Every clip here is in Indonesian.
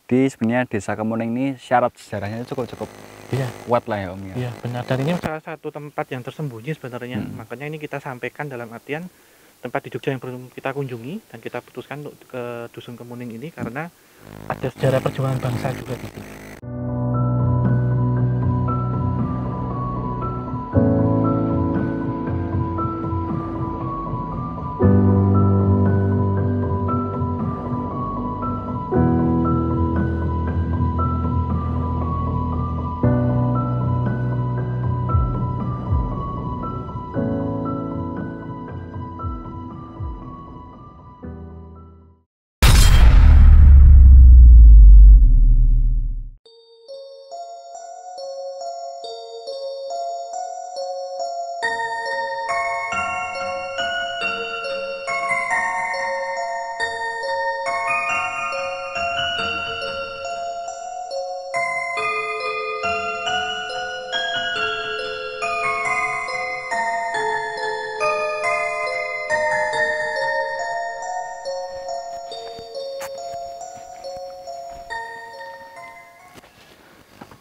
Jadi sebenarnya Desa Kemuning ini syarat sejarahnya cukup Iya, kuat lah ya Om ya. iya benar. Dan ini salah satu tempat yang tersembunyi sebenarnya. Makanya ini kita sampaikan dalam artian tempat di Jogja yang belum kita kunjungi dan kita putuskan untuk ke Dusun Kemuning ini karena ada sejarah perjuangan bangsa juga di sini.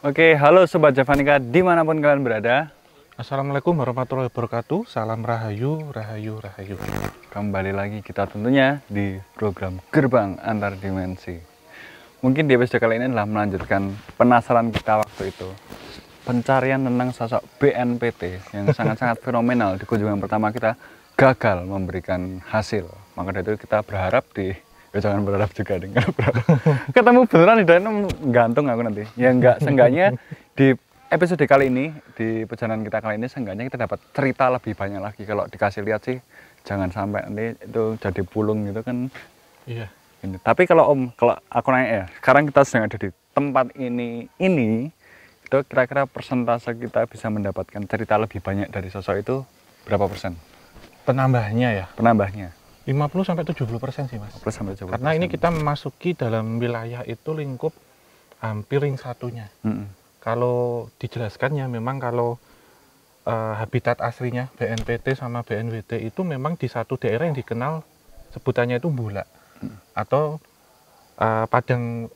Oke, halo Sobat Javanika dimanapun kalian berada. Assalamualaikum warahmatullahi wabarakatuh. Salam Rahayu, Rahayu, Rahayu. Kembali lagi kita tentunya di program Gerbang Antar Dimensi. Mungkin di episode kali ini adalah melanjutkan penasaran kita waktu itu. Pencarian tentang sosok BNPT yang sangat-sangat fenomenal di kunjungan pertama kita gagal memberikan hasil. Maka dari itu kita berharap jangan berharap juga dengan ketemu beneran dan gantung aku nanti. Ya enggak, seenggaknya di episode kali ini, di perjalanan kita kali ini seenggaknya kita dapat cerita lebih banyak lagi. Kalau dikasih lihat sih jangan sampai nanti itu jadi pulung gitu kan. Iya. Ini. Tapi kalau aku nanya ya, sekarang kita sedang ada di tempat ini itu kira-kira persentase kita bisa mendapatkan cerita lebih banyak dari sosok itu berapa persen? Penambahnya ya? Penambahnya 50-70% sih Mas. 50-70%. Karena ini kita memasuki dalam wilayah itu lingkup hampir ring satunya. Kalau dijelaskan ya memang kalau habitat aslinya BNPT sama BNWT itu memang di satu daerah yang dikenal sebutannya itu bulak atau padang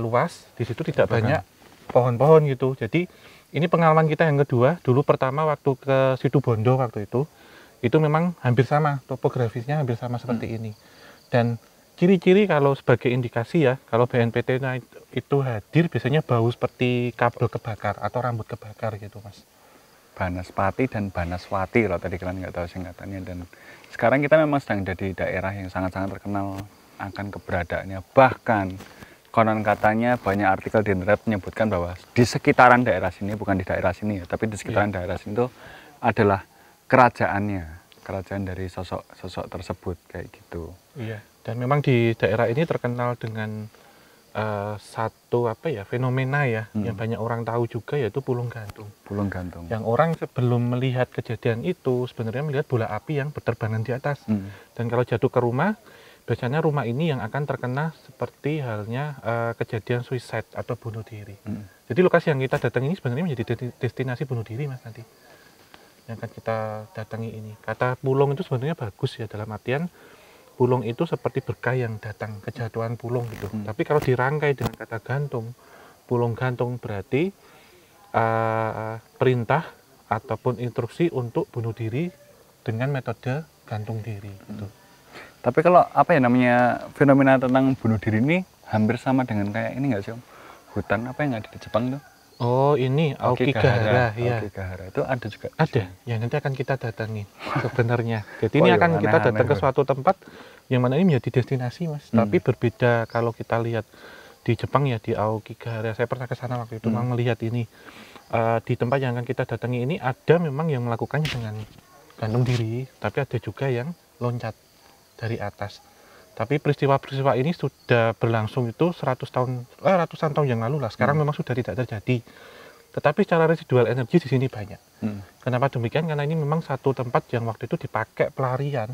luas. Di situ tidak banyak pohon-pohon gitu. Jadi ini pengalaman kita yang kedua. Dulu pertama waktu ke Situbondo waktu itu memang hampir sama, topografisnya hampir sama seperti ini. Dan ciri-ciri kalau sebagai indikasi ya, kalau BNPT itu hadir biasanya bau seperti kabel kebakar atau rambut kebakar gitu Mas. Banaspati dan Banaswati kalau tadi kalian nggak tahu singkatannya. Dan sekarang kita memang sedang ada di daerah yang sangat-sangat terkenal akan keberadaannya. Bahkan konon katanya banyak artikel di internet menyebutkan bahwa di sekitaran daerah sini, bukan di daerah sini ya, tapi di sekitaran daerah sini itu adalah kerajaan dari sosok tersebut kayak gitu. Iya. Dan memang di daerah ini terkenal dengan satu fenomena ya yang banyak orang tahu juga, yaitu Pulung Gantung. Pulung Gantung. Yang orang sebelum melihat kejadian itu sebenarnya melihat bola api yang berterbangan di atas. Dan kalau jatuh ke rumah, biasanya rumah ini yang akan terkena seperti halnya kejadian suicide atau bunuh diri. Jadi lokasi yang kita datang ini sebenarnya menjadi destinasi bunuh diri Mas nanti. Yang akan kita datangi ini. Kata pulung itu sebenarnya bagus ya, dalam artian pulung itu seperti berkah yang datang, kejatuhan pulung gitu. Tapi kalau dirangkai dengan kata gantung, pulung gantung berarti perintah ataupun instruksi untuk bunuh diri dengan metode gantung diri gitu. Tapi kalau namanya fenomena tentang bunuh diri ini hampir sama dengan kayak ini nggak sih Om? Hutan apa yang ada di Jepang tuh? Oh ini Aokigahara ya. Aokigahara itu ada juga. Ada, yang nanti akan kita datangi sebenarnya. Jadi ini akan kita datang ke suatu tempat yang mana ini menjadi destinasi Mas. Tapi berbeda kalau kita lihat di Jepang ya, di Aokigahara. Saya pernah ke sana waktu itu melihat ini. Di tempat yang akan kita datangi ini ada memang yang melakukannya dengan gantung diri, tapi ada juga yang loncat dari atas. Tapi peristiwa-peristiwa ini sudah berlangsung itu ratusan tahun yang lalu lah. Sekarang memang sudah tidak terjadi. Tetapi secara residual energi di sini banyak. Kenapa demikian? Karena ini memang satu tempat yang waktu itu dipakai pelarian,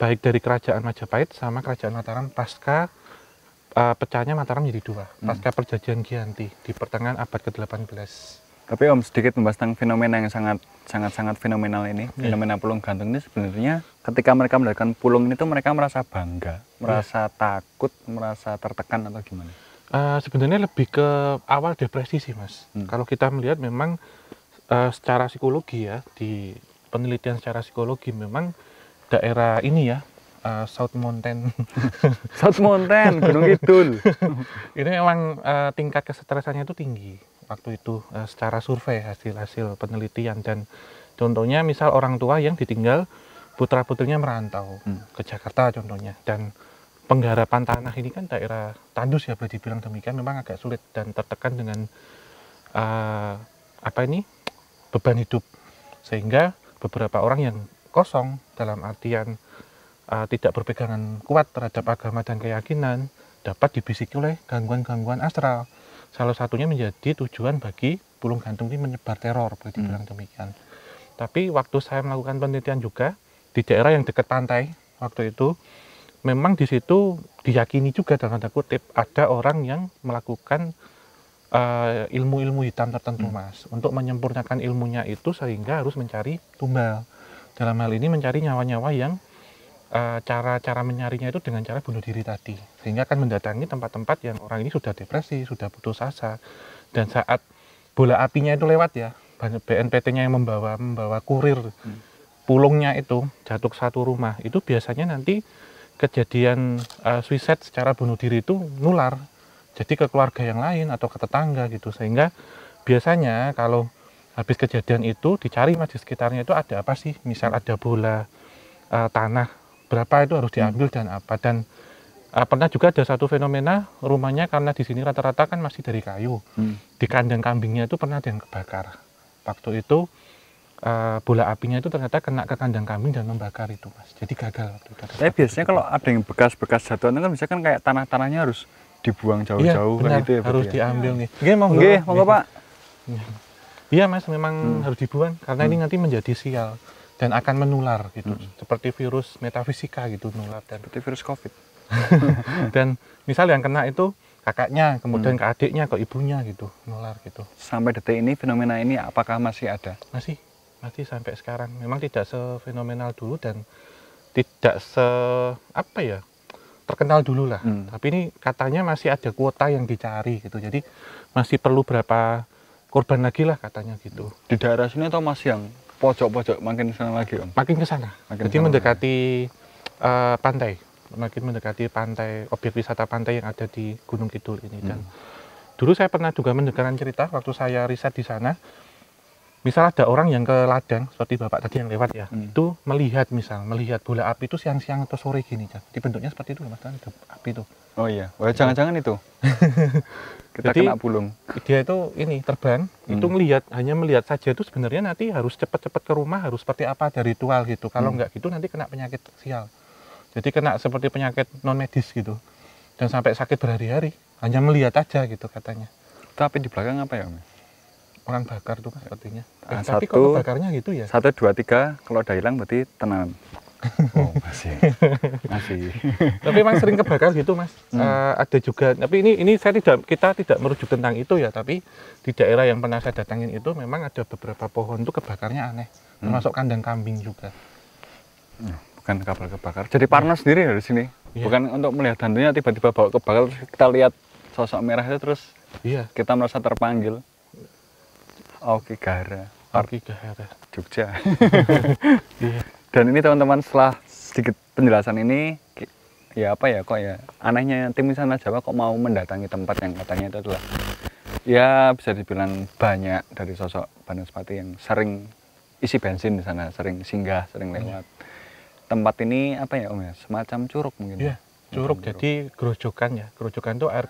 baik dari kerajaan Majapahit sama kerajaan Mataram pasca pecahnya Mataram menjadi dua, pasca perjanjian Giyanti di pertengahan abad ke-18. Tapi Om, sedikit membahas tentang fenomena yang sangat fenomenal ini. Fenomena Pulung Gantung ini sebenarnya ketika mereka mendapatkan pulung itu mereka merasa bangga, merasa takut, merasa tertekan atau gimana? Sebenarnya lebih ke awal depresi sih Mas. Kalau kita melihat memang secara psikologi ya, di penelitian secara psikologi memang daerah ini ya, South Mountain South Mountain, Gunung Kidul. ini memang tingkat kesetresannya itu tinggi waktu itu, secara survei hasil penelitian. Dan contohnya misal orang tua yang ditinggal putra-putrinya merantau ke Jakarta contohnya, dan penggarapan tanah ini kan daerah tandus ya, boleh dibilang demikian, memang agak sulit dan tertekan dengan beban hidup, sehingga beberapa orang yang kosong dalam artian tidak berpegangan kuat terhadap agama dan keyakinan dapat dibisiki oleh gangguan-gangguan astral. Salah satunya menjadi tujuan bagi Pulung Gantung ini menyebar teror, boleh dibilang demikian. Tapi waktu saya melakukan penelitian juga di daerah yang dekat pantai waktu itu, memang di situ diyakini juga dalam tanda kutip ada orang yang melakukan ilmu-ilmu hitam tertentu Mas, untuk menyempurnakan ilmunya itu sehingga harus mencari tumbal. Dalam hal ini mencari nyawa-nyawa yang cara mencarinya itu dengan cara bunuh diri tadi, sehingga akan mendatangi tempat-tempat yang orang ini sudah depresi, sudah putus asa, dan saat bola apinya itu lewat ya, BNPT-nya yang membawa kurir pulungnya itu jatuh ke satu rumah, itu biasanya nanti kejadian suicide secara bunuh diri itu nular jadi ke keluarga yang lain atau ke tetangga gitu, sehingga biasanya kalau habis kejadian itu dicari Mas di sekitarnya itu ada apa sih, misal ada bola tanah berapa itu harus diambil dan apa. Dan pernah juga ada satu fenomena rumahnya, karena di sini rata-rata kan masih dari kayu, di kandang kambingnya itu pernah ada yang kebakar. Waktu itu bola apinya itu ternyata kena ke kandang kambing dan membakar itu Mas, jadi gagal waktu itu. Tapi biasanya kalau ada yang bekas-bekas jatuhan kan misalkan kayak tanah-tanahnya harus dibuang jauh-jauh, benar, gitu ya, harus ya? diambil nih. Monggo Pak. Iya Mas, memang harus dibuang karena ini nanti menjadi sial dan akan menular gitu, seperti virus metafisika gitu, nular. Dan seperti virus COVID. Dan misal yang kena itu kakaknya, kemudian ke adiknya, ke ibunya gitu, nular gitu. Sampai detik ini fenomena ini apakah masih ada? Masih sampai sekarang. Memang tidak sefenomenal dulu dan tidak terkenal dulu lah. Tapi ini katanya masih ada kuota yang dicari gitu. Jadi masih perlu berapa korban lagi lah katanya gitu. Di daerah sini atau masih yang pojok-pojok makin ke sana lagi Om? Makin ke sana. Jadi mendekati pantai. Makin mendekati pantai, objek wisata pantai yang ada di Gunung Kidul ini. Dan dulu saya pernah juga mendengarkan cerita waktu saya riset di sana. Misal ada orang yang ke ladang, seperti Bapak tadi yang lewat ya, itu melihat bola api itu siang-siang atau sore gini, di bentuknya seperti itu Mas, ada api itu. Oh iya, jangan-jangan itu. Kita jadi, kena pulung. Dia itu terbang, itu hanya melihat saja itu sebenarnya nanti harus cepat-cepat ke rumah, harus seperti apa, ada ritual gitu. Kalau enggak gitu nanti kena penyakit sial. Jadi kena seperti penyakit non medis gitu. Dan sampai sakit berhari-hari, hanya melihat aja gitu katanya. Tapi di belakang apa ya Om? Orang bakar tuh Mas sepertinya. Tapi kok bakarnya gitu ya? 1, 2, 3, kalau udah hilang berarti tenang. Oh masih. Tapi memang sering kebakar gitu Mas. Ada juga. Tapi ini kita tidak merujuk tentang itu ya. Tapi di daerah yang pernah saya datangin itu memang ada beberapa pohon tuh kebakarnya aneh. Termasuk kandang kambing juga. Bukan kapal kebakar. Jadi Parno sendiri dari sini. Bukan untuk melihat hantunya tiba-tiba bawa kebakar. Terus kita lihat sosok merah itu terus. Kita merasa terpanggil. Aokigahara, Jogja. Dan ini teman-teman, setelah sedikit penjelasan ini, ya anehnya tim Wisata Jawa kok mau mendatangi tempat yang katanya itu adalah ya bisa dibilang banyak dari sosok Banaspati yang sering isi bensin di sana, sering singgah, sering lewat. Tempat ini Om ya, semacam curug mungkin. Iya, curug. Jadi gerojokan ya. Gerojokan itu air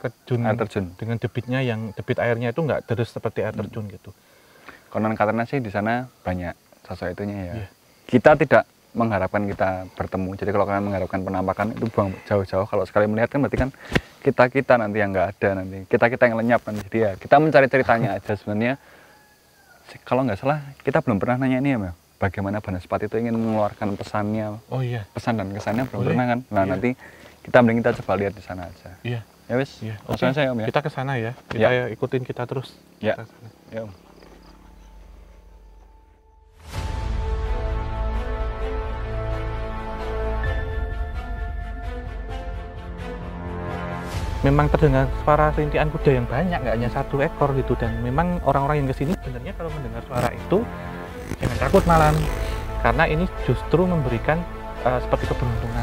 terjun dengan debit airnya itu nggak deres seperti air terjun gitu. Konon katanya sih di sana banyak sosok itunya ya. Kita tidak mengharapkan kita bertemu. Jadi kalau kalian mengharapkan penampakan itu buang jauh-jauh. Kalau sekali melihat kan berarti kan kita nanti yang nggak ada, nanti kita yang lenyap kan. Jadi ya kita mencari ceritanya aja sebenarnya. Kalau nggak salah kita belum pernah nanya ini ya, bagaimana Banaspati itu ingin mengeluarkan pesannya. Oh iya. Pesan dan kesannya belum pernah kan. Nah nanti kita coba lihat di sana aja. Iya. Ya wis. Oke. Saya Om ya. Kita ke sana ya. Kita ikutin kita terus. Ya. Ya Om. memang terdengar suara rintian kuda yang banyak, nggak hanya satu ekor gitu. Dan memang orang-orang yang kesini sebenarnya kalau mendengar suara itu jangan takut malam, karena ini justru memberikan seperti keberuntungan